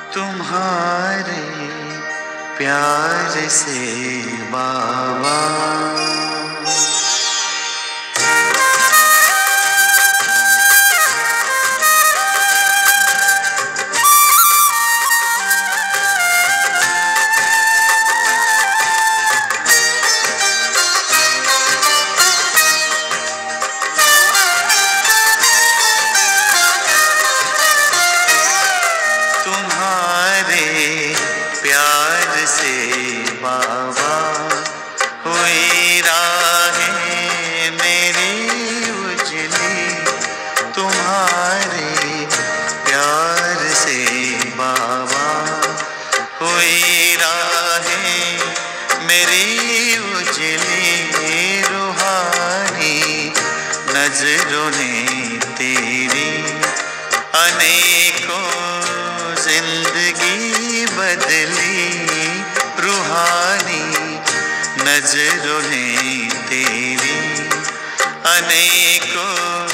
तुम्हारे प्यार से बाबा। प्यार से बाबा हुई राहें मेरी उजली। तुम्हारे प्यार से बाबा हुई राहें मेरी उजली। रूहानी नजरों ने तेरी अनेकों जिंदगी बदली। रूहानी नजरों ने तेरी अनेकों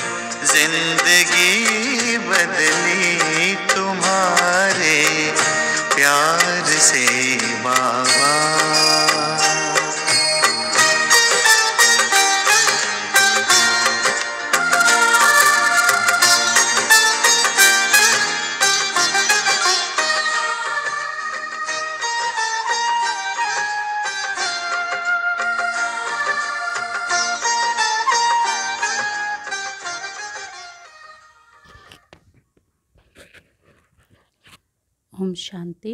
जिंदगी बदली। तुम्हारे प्यार से बाबा। ओम शांति।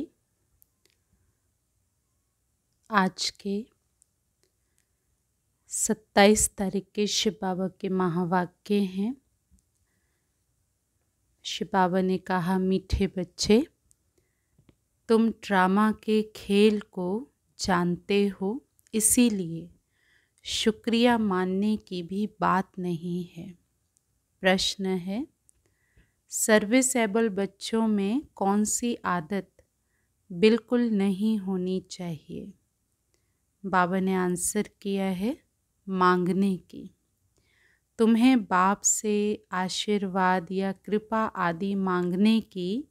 आज के 27 तारीख के शिव बाबा के महावाक्य हैं। शिव बाबा ने कहा, मीठे बच्चे, तुम ड्रामा के खेल को जानते हो, इसीलिए शुक्रिया मानने की भी बात नहीं है। प्रश्न है, सर्विसेबल बच्चों में कौन सी आदत बिल्कुल नहीं होनी चाहिए? बाबा ने आंसर किया है, मांगने की। तुम्हें बाप से आशीर्वाद या कृपा आदि मांगने की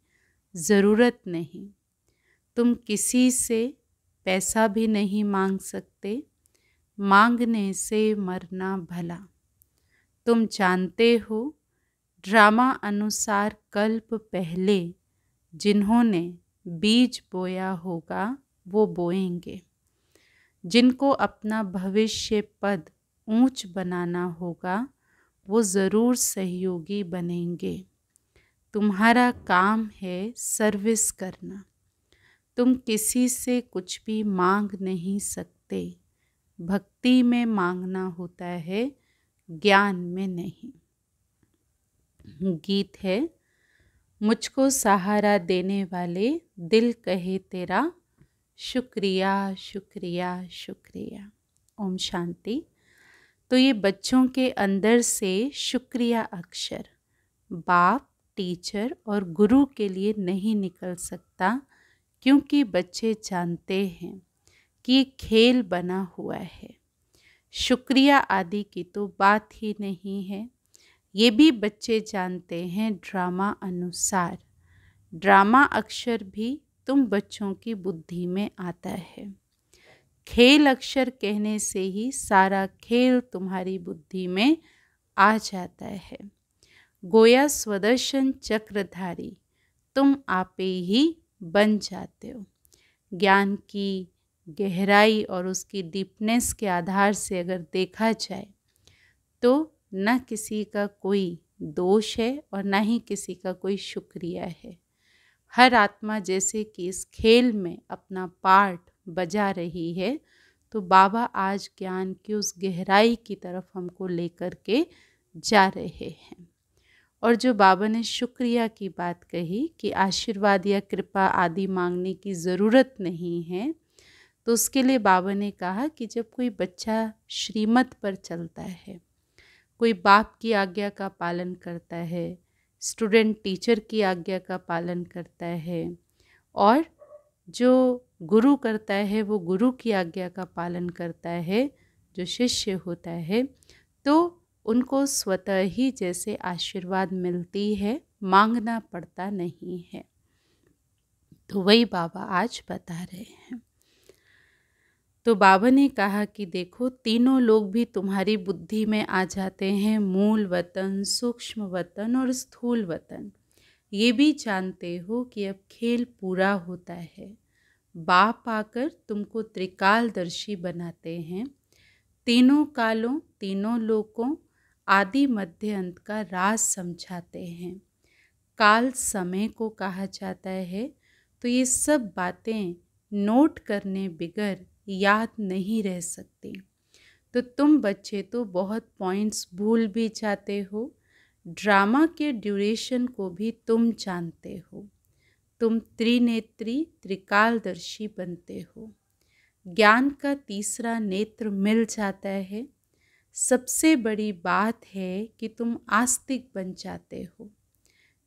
ज़रूरत नहीं। तुम किसी से पैसा भी नहीं मांग सकते। मांगने से मरना भला। तुम जानते हो, ड्रामा अनुसार कल्प पहले जिन्होंने बीज बोया होगा वो बोएंगे। जिनको अपना भविष्य पद ऊंच बनाना होगा वो ज़रूर सहयोगी बनेंगे। तुम्हारा काम है सर्विस करना। तुम किसी से कुछ भी मांग नहीं सकते। भक्ति में मांगना होता है, ज्ञान में नहीं। गीत है, मुझको सहारा देने वाले दिल कहे तेरा शुक्रिया शुक्रिया शुक्रिया। ओम शांति। तो ये बच्चों के अंदर से शुक्रिया अक्षर बाप, टीचर और गुरु के लिए नहीं निकल सकता, क्योंकि बच्चे जानते हैं कि ये खेल बना हुआ है। शुक्रिया आदि की तो बात ही नहीं है। ये भी बच्चे जानते हैं ड्रामा अनुसार। ड्रामा अक्षर भी तुम बच्चों की बुद्धि में आता है। खेल अक्षर कहने से ही सारा खेल तुम्हारी बुद्धि में आ जाता है। गोया स्वदर्शन चक्रधारी तुम आपे ही बन जाते हो। ज्ञान की गहराई और उसकी डीपनेस के आधार से अगर देखा जाए तो न किसी का कोई दोष है और न ही किसी का कोई शुक्रिया है। हर आत्मा जैसे कि इस खेल में अपना पार्ट बजा रही है, तो बाबा आज ज्ञान की उस गहराई की तरफ हमको लेकर के जा रहे हैं। और जो बाबा ने शुक्रिया की बात कही कि आशीर्वाद या कृपा आदि मांगने की ज़रूरत नहीं है, तो उसके लिए बाबा ने कहा कि जब कोई बच्चा श्रीमत पर चलता है, कोई बाप की आज्ञा का पालन करता है, स्टूडेंट टीचर की आज्ञा का पालन करता है, और जो गुरु करता है वो गुरु की आज्ञा का पालन करता है, जो शिष्य होता है, तो उनको स्वतः ही जैसे आशीर्वाद मिलती है, मांगना पड़ता नहीं है। तो वही बाबा आज बता रहे हैं। तो बाबा ने कहा कि देखो, तीनों लोग भी तुम्हारी बुद्धि में आ जाते हैं, मूल वतन, सूक्ष्म वतन और स्थूल वतन। ये भी जानते हो कि अब खेल पूरा होता है। बाप आकर तुमको त्रिकालदर्शी बनाते हैं, तीनों कालों, तीनों लोकों, आदि मध्य अंत का राज समझाते हैं। काल समय को कहा जाता है। तो ये सब बातें नोट करने बिगर याद नहीं रह सकती। तो तुम बच्चे तो बहुत पॉइंट्स भूल भी जाते हो। ड्रामा के ड्यूरेशन को भी तुम जानते हो। तुम त्रिनेत्री, त्रिकालदर्शी बनते हो। ज्ञान का तीसरा नेत्र मिल जाता है। सबसे बड़ी बात है कि तुम आस्तिक बन जाते हो,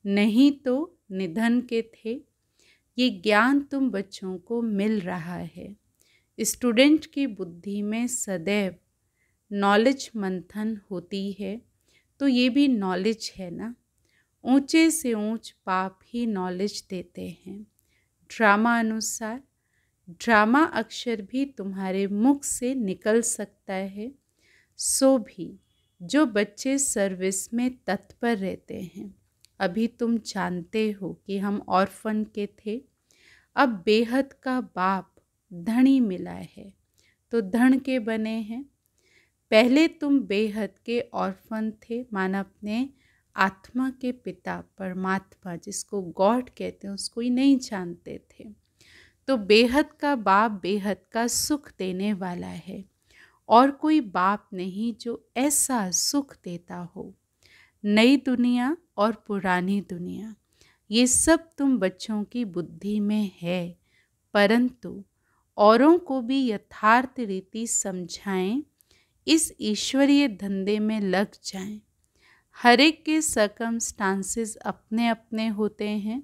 नहीं तो निधन के थे। ये ज्ञान तुम बच्चों को मिल रहा है। स्टूडेंट की बुद्धि में सदैव नॉलेज मंथन होती है। तो ये भी नॉलेज है ना। ऊंचे से ऊंच पाप ही नॉलेज देते हैं। ड्रामा अनुसार ड्रामा अक्षर भी तुम्हारे मुख से निकल सकता है। सो भी जो बच्चे सर्विस में तत्पर रहते हैं, अभी तुम जानते हो कि हम ऑर्फन के थे, अब बेहद का बाप धनी मिला है तो धन के बने हैं। पहले तुम बेहद के ऑर्फन थे, माना अपने आत्मा के पिता परमात्मा, जिसको गॉड कहते हैं, उसको ही नहीं जानते थे। तो बेहद का बाप बेहद का सुख देने वाला है, और कोई बाप नहीं जो ऐसा सुख देता हो। नई दुनिया और पुरानी दुनिया, ये सब तुम बच्चों की बुद्धि में है, परंतु औरों को भी यथार्थ रीति समझाएं, इस ईश्वरीय धंधे में लग जाएं। हर एक के सर्कमस्टांसेस अपने अपने होते हैं।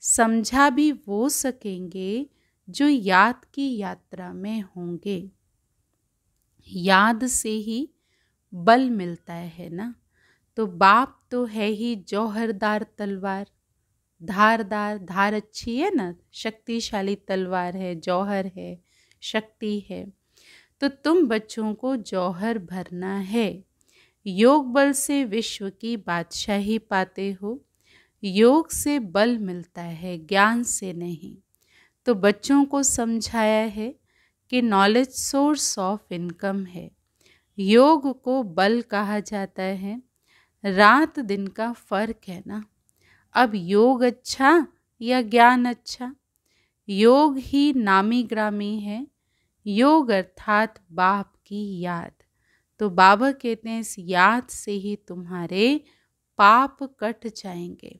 समझा भी वो सकेंगे जो याद की यात्रा में होंगे। याद से ही बल मिलता है ना। तो बाप तो है ही जौहरदार तलवार, धारदार, धार अच्छी है ना, शक्तिशाली तलवार है, जौहर है, शक्ति है। तो तुम बच्चों को जौहर भरना है। योग बल से विश्व की बादशाही पाते हो। योग से बल मिलता है, ज्ञान से नहीं। तो बच्चों को समझाया है कि नॉलेज सोर्स ऑफ इनकम है। योग को बल कहा जाता है। रात दिन का फर्क है ना। अब योग अच्छा या ज्ञान अच्छा? योग ही नामी ग्रामी है। योग अर्थात बाप की याद। तो बाबा कहते हैं इस याद से ही तुम्हारे पाप कट जाएंगे।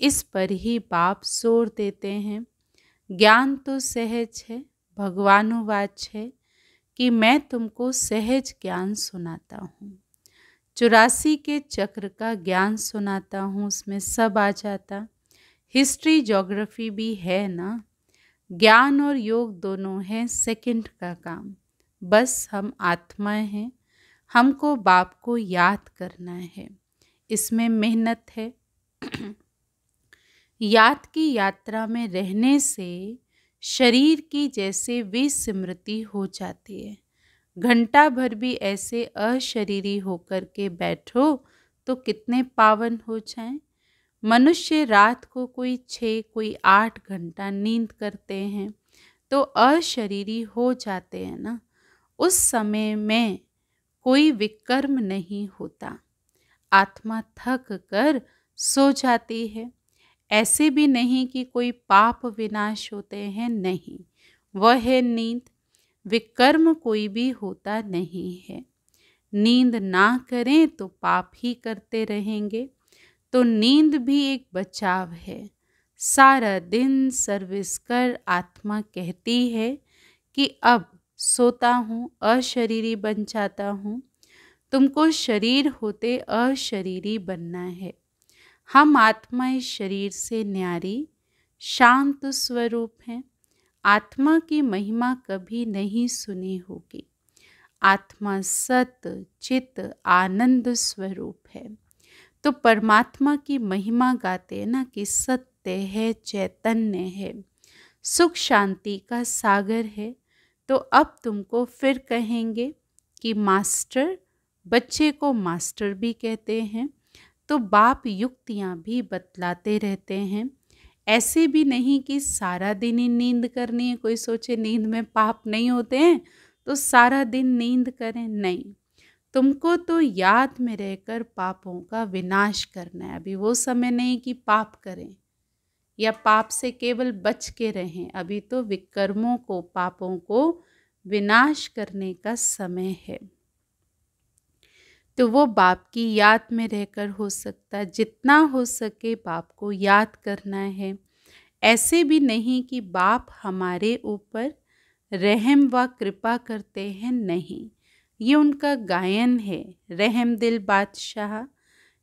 इस पर ही बाप जोर देते हैं। ज्ञान तो सहज है, भगवानुवाच है कि मैं तुमको सहज ज्ञान सुनाता हूँ। 84 के चक्र का ज्ञान सुनाता हूँ, उसमें सब आ जाता। हिस्ट्री ज्योग्राफी भी है ना। ज्ञान और योग दोनों हैं सेकंड का काम। बस हम आत्माएं हैं, हमको बाप को याद करना है, इसमें मेहनत है। याद की यात्रा में रहने से शरीर की जैसे विस्मृति हो जाती है। घंटा भर भी ऐसे अशरीरी होकर के बैठो तो कितने पावन हो जाएं। मनुष्य रात को कोई 6 कोई 8 घंटा नींद करते हैं तो अशरीरी हो जाते हैं ना। उस समय में कोई विकर्म नहीं होता, आत्मा थक कर सो जाती है। ऐसे भी नहीं कि कोई पाप विनाश होते हैं, नहीं, वह है नींद। विकर्म कोई भी होता नहीं है। नींद ना करें तो पाप ही करते रहेंगे। तो नींद भी एक बचाव है। सारा दिन सर्विस कर आत्मा कहती है कि अब सोता हूँ, अशरीरी बन जाता हूँ। तुमको शरीर होते अशरीरी बनना है। हम आत्मा इस शरीर से न्यारी शांत स्वरूप हैं। आत्मा की महिमा कभी नहीं सुनी होगी। आत्मा सत चित आनंद स्वरूप है। तो परमात्मा की महिमा गाते हैं ना कि सत्य है, चैतन्य है। सुख शांति का सागर है। तो अब तुमको फिर कहेंगे कि मास्टर, बच्चे को मास्टर भी कहते हैं। तो बाप युक्तियाँ भी बतलाते रहते हैं। ऐसे भी नहीं कि सारा दिन ही नींद करनी है। कोई सोचे नींद में पाप नहीं होते हैं तो सारा दिन नींद करें, नहीं। तुमको तो याद में रहकर पापों का विनाश करना है। अभी वो समय नहीं कि पाप करें या पाप से केवल बच के रहें। अभी तो विकर्मों को, पापों को विनाश करने का समय है। तो वो बाप की याद में रहकर हो सकता है। जितना हो सके बाप को याद करना है। ऐसे भी नहीं कि बाप हमारे ऊपर रहम व कृपा करते हैं, नहीं। ये उनका गायन है, रहम दिल बादशाह,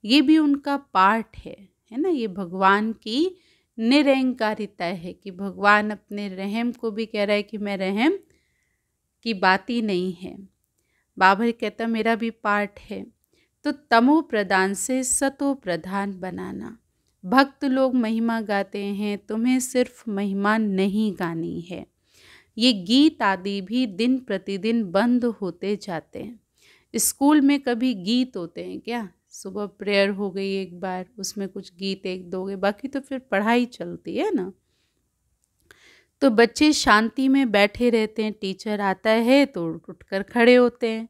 ये भी उनका पाठ है ना। ये भगवान की निरंकारिता है कि भगवान अपने रहम को भी कह रहा है कि मैं रहम की बात ही नहीं है। बाबा कहता मेरा भी पाठ है। तो तमो प्रधान से सतो प्रधान बनाना। भक्त लोग महिमा गाते हैं, तुम्हें सिर्फ महिमा नहीं गानी है। ये गीत आदि भी दिन प्रतिदिन बंद होते जाते हैं। स्कूल में कभी गीत होते हैं क्या? सुबह प्रेयर हो गई एक बार, उसमें कुछ गीत एक दो गए, बाकी तो फिर पढ़ाई चलती है ना। तो बच्चे शांति में बैठे रहते हैं। टीचर आता है तो उठकर खड़े होते हैं,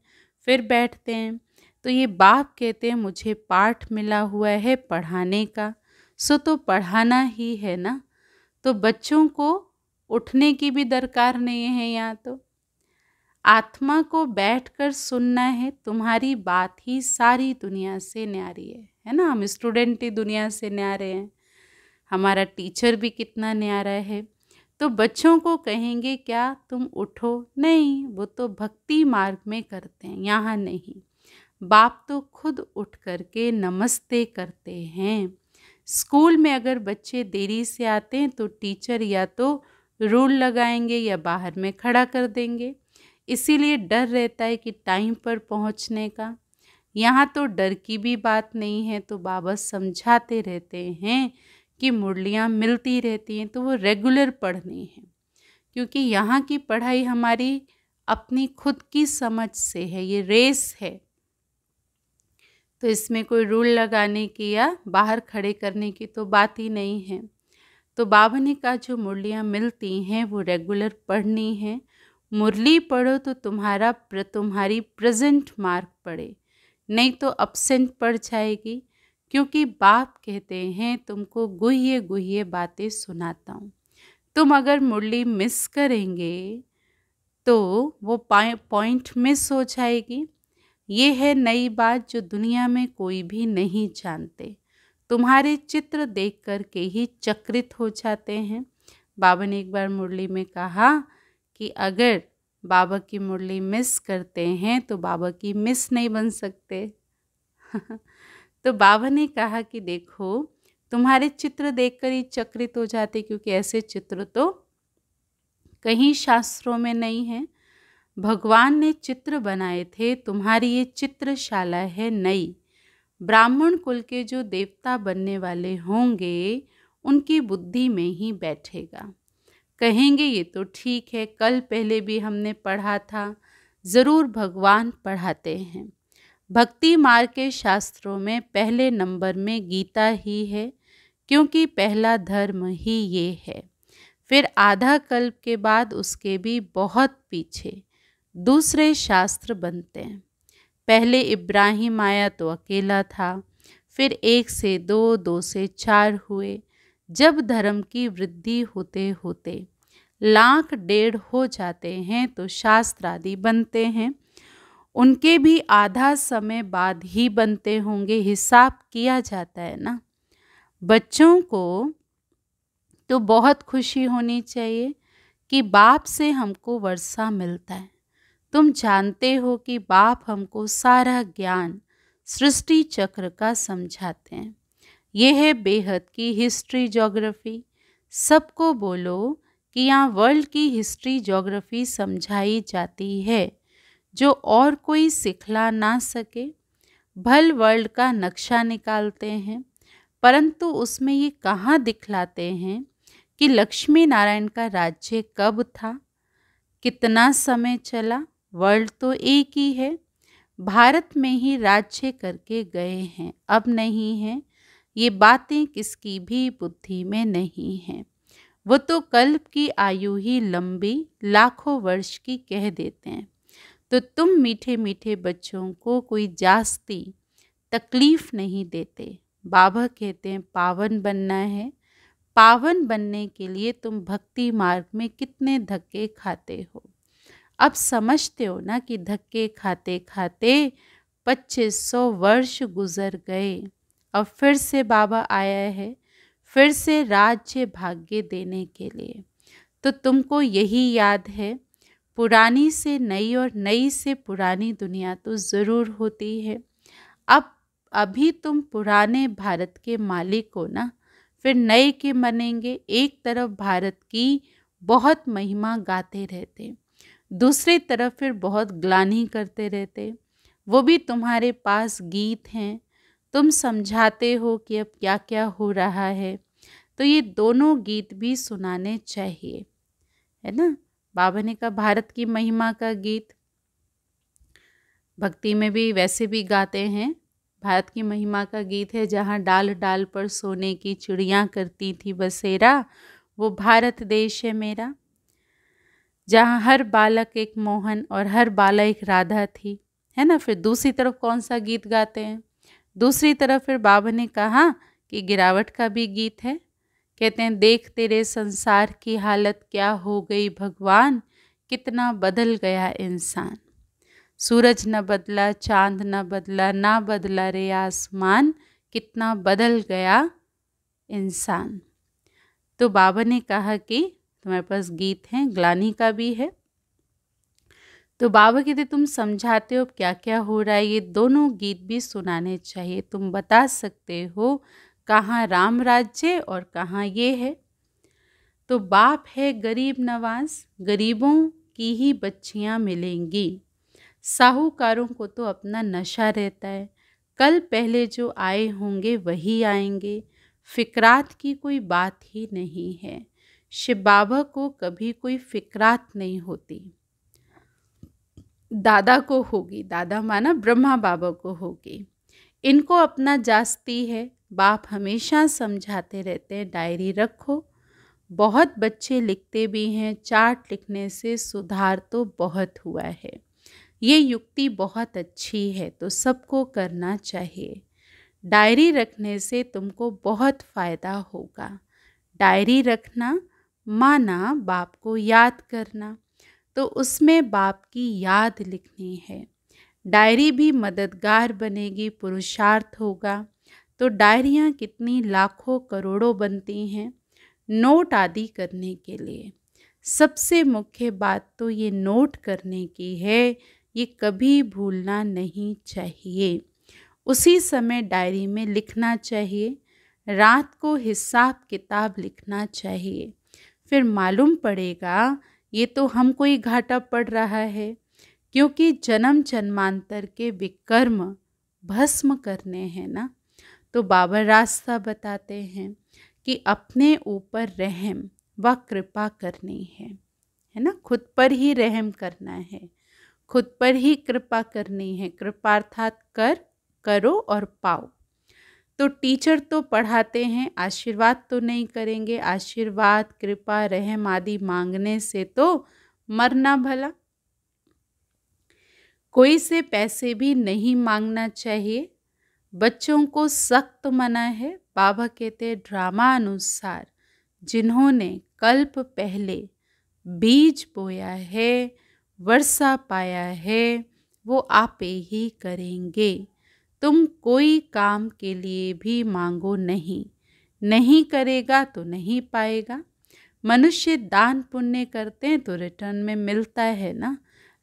फिर बैठते हैं। तो ये बाप कहते हैं मुझे पाठ मिला हुआ है पढ़ाने का, सो तो पढ़ाना ही है ना। तो बच्चों को उठने की भी दरकार नहीं है। यहाँ तो आत्मा को बैठकर सुनना है। तुम्हारी बात ही सारी दुनिया से न्यारी है ना। हम स्टूडेंट ही दुनिया से न्यारे हैं, हमारा टीचर भी कितना न्यारा है। तो बच्चों को कहेंगे क्या तुम उठो? नहीं, वो तो भक्ति मार्ग में करते हैं, यहाँ नहीं। बाप तो खुद उठ करके नमस्ते करते हैं। स्कूल में अगर बच्चे देरी से आते हैं तो टीचर या तो रूल लगाएंगे या बाहर में खड़ा कर देंगे। इसीलिए डर रहता है कि टाइम पर पहुंचने का। यहाँ तो डर की भी बात नहीं है। तो बाबा समझाते रहते हैं कि मुरलियाँ मिलती रहती हैं तो वो रेगुलर पढ़नी है, क्योंकि यहाँ की पढ़ाई हमारी अपनी खुद की समझ से है, ये रेस है। तो इसमें कोई रूल लगाने की या बाहर खड़े करने की तो बात ही नहीं है। तो बाबा ने कहा जो मुरलियाँ मिलती हैं वो रेगुलर पढ़नी है। मुरली पढ़ो तो तुम्हारी प्रेजेंट मार्क पड़े, नहीं तो अपसेंट पड़ जाएगी। क्योंकि बाप कहते हैं तुमको गुह्य गुह्य बातें सुनाता हूँ। तुम अगर मुरली मिस करेंगे तो वो पॉइंट मिस हो जाएगी। ये है नई बात जो दुनिया में कोई भी नहीं जानते। तुम्हारे चित्र देख कर के ही चक्रित हो जाते हैं। बाबा ने एक बार मुरली में कहा कि अगर बाबा की मुरली मिस करते हैं तो बाबा की मिस नहीं बन सकते। तो बाबा ने कहा कि देखो तुम्हारे चित्र देखकर ही चक्रित हो जाते, क्योंकि ऐसे चित्र तो कहीं शास्त्रों में नहीं है। भगवान ने चित्र बनाए थे, तुम्हारी ये चित्रशाला है नई। ब्राह्मण कुल के जो देवता बनने वाले होंगे उनकी बुद्धि में ही बैठेगा। कहेंगे ये तो ठीक है, कल पहले भी हमने पढ़ा था। ज़रूर भगवान पढ़ाते हैं। भक्ति मार्ग के शास्त्रों में पहले नंबर में गीता ही है, क्योंकि पहला धर्म ही ये है। फिर आधा कल्प के बाद उसके भी बहुत पीछे दूसरे शास्त्र बनते हैं। पहले इब्राहिम आया तो अकेला था, फिर 1 से 2, 2 से 4 हुए। जब धर्म की वृद्धि होते होते 1,00,000 हो जाते हैं तो शास्त्र आदि बनते हैं। उनके भी आधा समय बाद ही बनते होंगे, हिसाब किया जाता है ना। बच्चों को तो बहुत खुशी होनी चाहिए कि बाप से हमको वर्षा मिलता है। तुम जानते हो कि बाप हमको सारा ज्ञान सृष्टि चक्र का समझाते हैं। ये है बेहद की हिस्ट्री ज्योग्राफी। सबको बोलो कि यहाँ वर्ल्ड की हिस्ट्री ज्योग्राफी समझाई जाती है, जो और कोई सिखला ना सके। भल वर्ल्ड का नक्शा निकालते हैं, परंतु उसमें ये कहाँ दिखलाते हैं कि लक्ष्मी नारायण का राज्य कब था, कितना समय चला। वर्ल्ड तो एक ही है, भारत में ही राज्य करके गए हैं, अब नहीं है। ये बातें किसकी भी बुद्धि में नहीं हैं। वो तो कल्प की आयु ही लंबी लाखों वर्ष की कह देते हैं। तो तुम मीठे मीठे बच्चों को कोई जास्ती तकलीफ नहीं देते। बाबा कहते हैं पावन बनना है। पावन बनने के लिए तुम भक्ति मार्ग में कितने धक्के खाते हो। अब समझते हो ना कि धक्के खाते खाते 2500 वर्ष गुजर गए। अब फिर से बाबा आया है, फिर से राज्य भाग्य देने के लिए। तो तुमको यही याद है, पुरानी से नई और नई से पुरानी दुनिया तो ज़रूर होती है। अब अभी तुम पुराने भारत के मालिक हो ना, फिर नए के बनेंगे। एक तरफ भारत की बहुत महिमा गाते रहते, दूसरी तरफ फिर बहुत ग्लानि करते रहते। वो भी तुम्हारे पास गीत हैं, तुम समझाते हो कि अब क्या क्या हो रहा है। तो ये दोनों गीत भी सुनाने चाहिए, है ना। बाबा ने कहा भारत की महिमा का गीत भक्ति में भी वैसे भी गाते हैं। भारत की महिमा का गीत है, जहाँ डाल डाल पर सोने की चिड़ियाँ करती थी बसेरा, वो भारत देश है मेरा। जहाँ हर बालक एक मोहन और हर बाला एक राधा थी, है ना। फिर दूसरी तरफ कौन सा गीत गाते हैं, दूसरी तरफ फिर बाबा ने कहा कि गिरावट का भी गीत है। कहते हैं देख तेरे संसार की हालत क्या हो गई भगवान, कितना बदल गया इंसान। सूरज न बदला, चांद न बदला, ना बदला रे आसमान, कितना बदल गया इंसान। तो बाबा ने कहा कि तुम्हारे पास गीत हैं, ग्लानि का भी है। तो बाबा कहते तुम समझाते हो क्या क्या हो रहा है, ये दोनों गीत भी सुनाने चाहिए। तुम बता सकते हो कहाँ राम राज्य और कहाँ ये है। तो बाप है गरीब नवाज, गरीबों की ही बच्चियाँ मिलेंगी। साहूकारों को तो अपना नशा रहता है, कल पहले जो आए होंगे वही आएंगे। फिक्रात की कोई बात ही नहीं है। शिव बाबा को कभी कोई फिक्रात नहीं होती, दादा को होगी, दादा माना ब्रह्मा बाबा को होगी। इनको अपना जास्ती है। बाप हमेशा समझाते रहते हैं डायरी रखो। बहुत बच्चे लिखते भी हैं, चार्ट लिखने से सुधार तो बहुत हुआ है। ये युक्ति बहुत अच्छी है, तो सबको करना चाहिए। डायरी रखने से तुमको बहुत फ़ायदा होगा। डायरी रखना माना बाप को याद करना, तो उसमें बाप की याद लिखनी है। डायरी भी मददगार बनेगी, पुरुषार्थ होगा। तो डायरियाँ कितनी लाखों करोड़ों बनती हैं नोट आदि करने के लिए। सबसे मुख्य बात तो ये नोट करने की है, ये कभी भूलना नहीं चाहिए। उसी समय डायरी में लिखना चाहिए, रात को हिसाब किताब लिखना चाहिए। फिर मालूम पड़ेगा ये तो हमको ही घाटा पड़ रहा है, क्योंकि जन्म जन्मांतर के विकर्म भस्म करने हैं ना। तो बाबा रास्ता बताते हैं कि अपने ऊपर रहम व कृपा करनी है ना। खुद पर ही रहम करना है, खुद पर ही कृपा करनी है। कृपा अर्थात करो और पाओ। तो टीचर तो पढ़ाते हैं, आशीर्वाद तो नहीं करेंगे। आशीर्वाद कृपा रहम आदि मांगने से तो मरना भला। कोई से पैसे भी नहीं मांगना चाहिए। बच्चों को सख्त मना है। बाबा कहते ड्रामा अनुसार जिन्होंने कल्प पहले बीज बोया है, वर्षा पाया है, वो आपे ही करेंगे। तुम कोई काम के लिए भी मांगो नहीं, नहीं करेगा तो नहीं पाएगा। मनुष्य दान पुण्य करते हैं तो रिटर्न में मिलता है ना।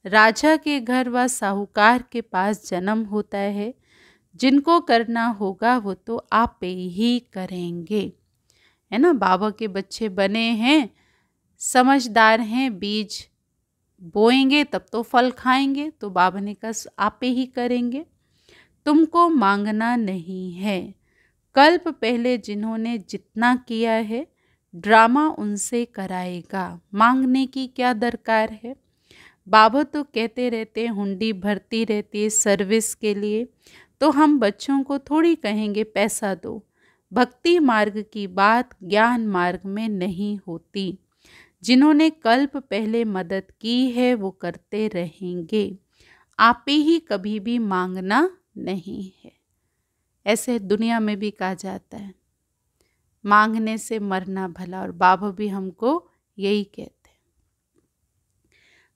राजा के घर व साहूकार के पास जन्म होता है। जिनको करना होगा वो तो आप ही करेंगे, है ना। बाबा के बच्चे बने हैं, समझदार हैं, बीज बोएंगे तब तो फल खाएंगे। तो बाबा ने कहा आप ही करेंगे, तुमको मांगना नहीं है। कल्प पहले जिन्होंने जितना किया है ड्रामा उनसे कराएगा, मांगने की क्या दरकार है। बाबा तो कहते रहते हैं हुंडी भरती रहती है सर्विस के लिए, तो हम बच्चों को थोड़ी कहेंगे पैसा दो। भक्ति मार्ग की बात ज्ञान मार्ग में नहीं होती। जिन्होंने कल्प पहले मदद की है वो करते रहेंगे। आप ही कभी भी मांगना नहीं है। ऐसे दुनिया में भी कहा जाता है, मांगने से मरना भला, और बाबा भी हमको यही कहते हैं।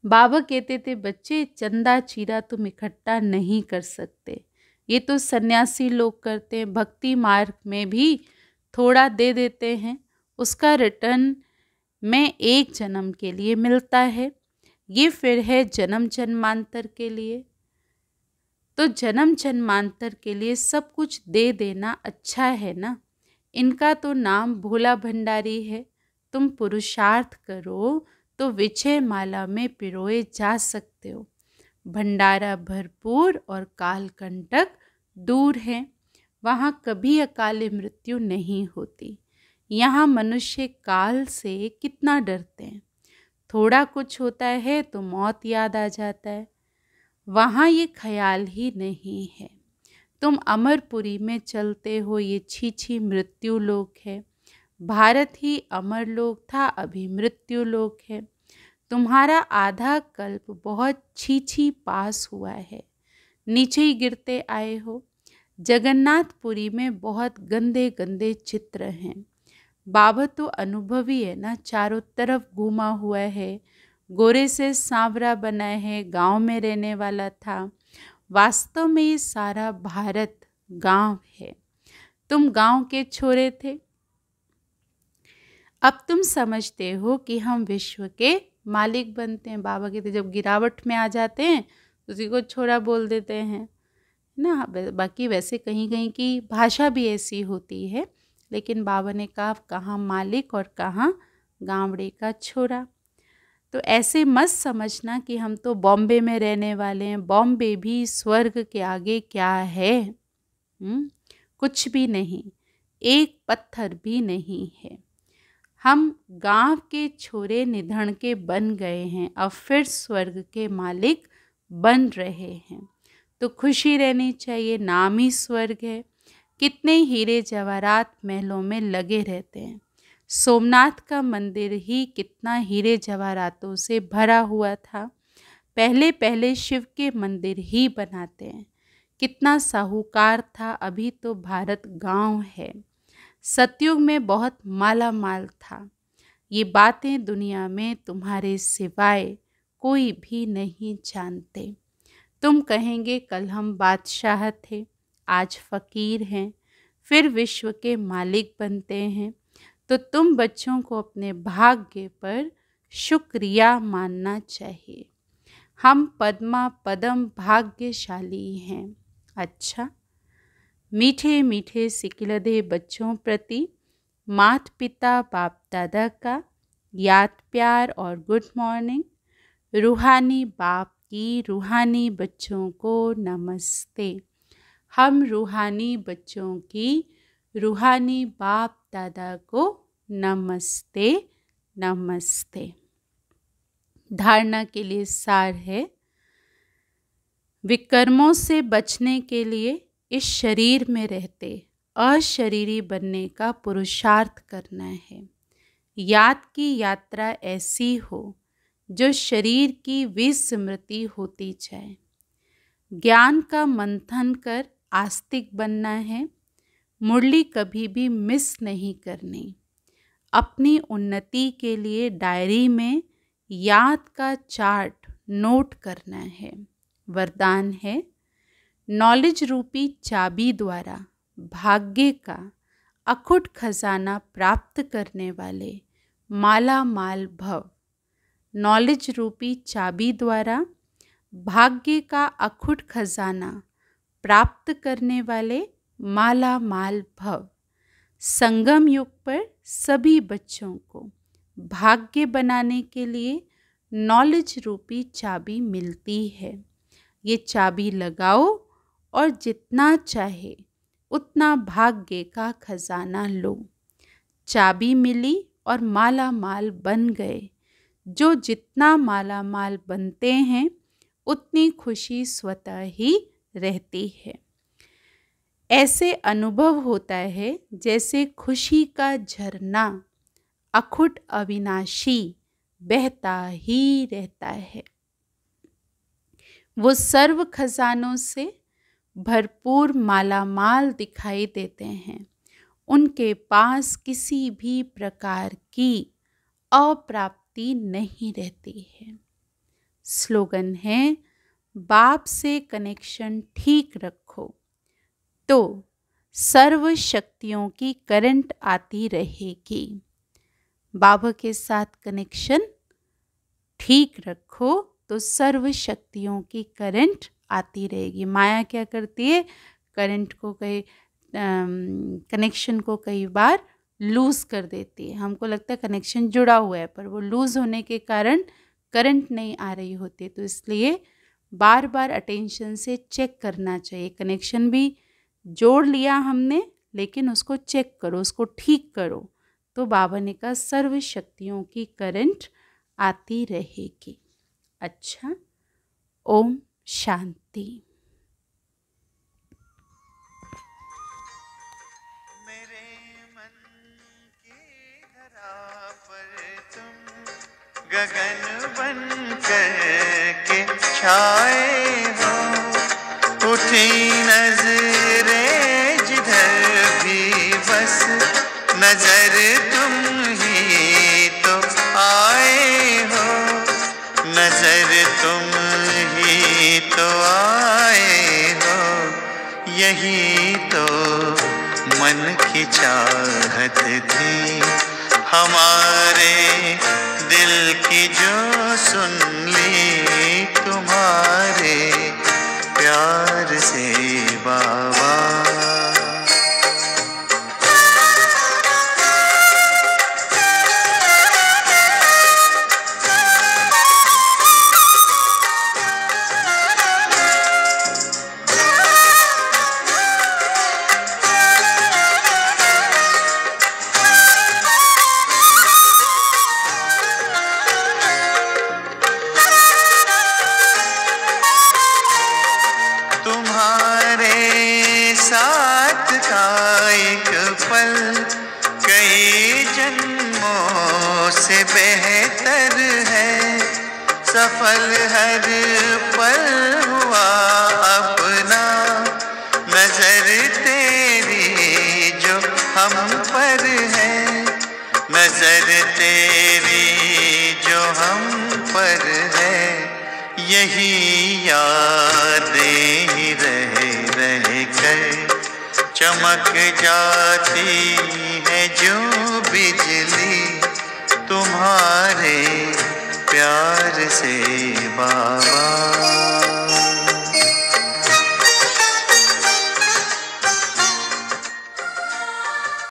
बाबा कहते थे बच्चे चंदा चीरा तुम इकट्ठा नहीं कर सकते, ये तो सन्यासी लोग करते हैं। भक्ति मार्ग में भी थोड़ा दे देते हैं, उसका रिटर्न में एक जन्म के लिए मिलता है, ये फिर है जन्म जन्मांतर के लिए। तो जन्म जन्मांतर के लिए सब कुछ दे देना अच्छा है ना। इनका तो नाम भोला भंडारी है। तुम पुरुषार्थ करो तो विजय माला में पिरोए जा सकते हो। भंडारा भरपूर और कालकंटक दूर है, वहाँ कभी अकाल मृत्यु नहीं होती। यहाँ मनुष्य काल से कितना डरते हैं, थोड़ा कुछ होता है तो मौत याद आ जाता है। वहाँ ये ख्याल ही नहीं है। तुम अमरपुरी में चलते हो, ये छी मृत्यु लोक है। भारत ही अमर लोक था, अभी मृत्यु लोक है। तुम्हारा आधा कल्प बहुत छी पास हुआ है, नीचे ही गिरते आए हो। जगन्नाथपुरी में बहुत गंदे गंदे चित्र हैं। बाबा तो अनुभवी है ना, चारों तरफ घूमा हुआ है, गोरे से सांवरा बना है, गांव में रहने वाला था। वास्तव में ये सारा भारत गांव है। तुम गांव के छोरे थे, अब तुम समझते हो कि हम विश्व के मालिक बनते हैं। बाबा कहते जब गिरावट में आ जाते हैं तो उसी को छोरा बोल देते हैं ना। बाकी वैसे कहीं कहीं की भाषा भी ऐसी होती है, लेकिन बाबा ने कहा कहाँ मालिक और कहाँ गांवड़े का छोरा। तो ऐसे मत समझना कि हम तो बॉम्बे में रहने वाले हैं, बॉम्बे भी स्वर्ग के आगे क्या है। कुछ भी नहीं, एक पत्थर भी नहीं है। हम गांव के छोरे निधन के बन गए हैं, अब फिर स्वर्ग के मालिक बन रहे हैं। तो खुशी रहनी चाहिए, नाम ही स्वर्ग है। कितने हीरे जवाहरात महलों में लगे रहते हैं। सोमनाथ का मंदिर ही कितना हीरे जवाहरातों से भरा हुआ था। पहले पहले शिव के मंदिर ही बनाते हैं। कितना साहूकार था, अभी तो भारत गांव है। सतयुग में बहुत माला माल था। ये बातें दुनिया में तुम्हारे सिवाय कोई भी नहीं जानते। तुम कहेंगे कल हम बादशाह थे, आज फकीर हैं, फिर विश्व के मालिक बनते हैं। तो तुम बच्चों को अपने भाग्य पर शुक्रिया मानना चाहिए। हम पद्मा पदम भाग्यशाली हैं। अच्छा, मीठे मीठे सिकिलधे बच्चों प्रति माता पिता बाप दादा का याद प्यार और गुड मॉर्निंग। रूहानी बाप की रूहानी बच्चों को नमस्ते। हम रूहानी बच्चों की रूहानी बाप दादा को नमस्ते नमस्ते। धारणा के लिए सार है, विकर्मों से बचने के लिए इस शरीर में रहते अशरीरी बनने का पुरुषार्थ करना है। याद की यात्रा ऐसी हो जो शरीर की विस्मृति होती जाए। ज्ञान का मंथन कर आस्तिक बनना है। मुरली कभी भी मिस नहीं करनी। अपनी उन्नति के लिए डायरी में याद का चार्ट नोट करना है। वरदान है, नॉलेज रूपी चाबी द्वारा भाग्य का अखुट खजाना प्राप्त करने वाले माला माल भव। नॉलेज रूपी चाबी द्वारा भाग्य का अखुट खजाना प्राप्त करने वाले माला माल भव। संगम युग पर सभी बच्चों को भाग्य बनाने के लिए नॉलेज रूपी चाबी मिलती है। ये चाबी लगाओ और जितना चाहे उतना भाग्य का खजाना लो। चाबी मिली, और माला माल बन गए। जो जितना माला माल बनते हैं उतनी खुशी स्वतः ही रहती है। ऐसे अनुभव होता है जैसे खुशी का झरना अखुट अविनाशी बहता ही रहता है। वो सर्व खजानों से भरपूर मालामाल दिखाई देते हैं। उनके पास किसी भी प्रकार की अप्राप्ति नहीं रहती है। स्लोगन है, बाप से कनेक्शन ठीक रखो तो सर्व शक्तियों की करंट आती रहेगी। बाबा के साथ कनेक्शन ठीक रखो तो सर्व शक्तियों की करंट आती रहेगी। माया क्या करती है, करंट को कनेक्शन को कई बार लूज़ कर देती है। हमको लगता है कनेक्शन जुड़ा हुआ है, पर वो लूज़ होने के कारण करंट नहीं आ रही होती। तो इसलिए बार बार अटेंशन से चेक करना चाहिए। कनेक्शन भी जोड़ लिया हमने, लेकिन उसको चेक करो, उसको ठीक करो, तो बाबा ने कहा सर्व शक्तियों की करंट आती रहेगी। अच्छा, ओम शांति। मेरे मन की धरा पर तुम गगन बन के छाए हो। उठी नजरें जिधर भी बस नजर तुम ही तो आए हो। नजर तुम ही तो आए हो। यही तो मन की चाहत थी हमारे दिल की, जो सुन ली तुम्हारे प्यार से बाबा। बेहतर है सफल हर पल हुआ अपना। नजर तेरी जो हम पर है, नजर तेरी जो हम पर है। यही यादें ही रह कर चमक जाती है जो बिजली तुम्हारे प्यार से बाबा।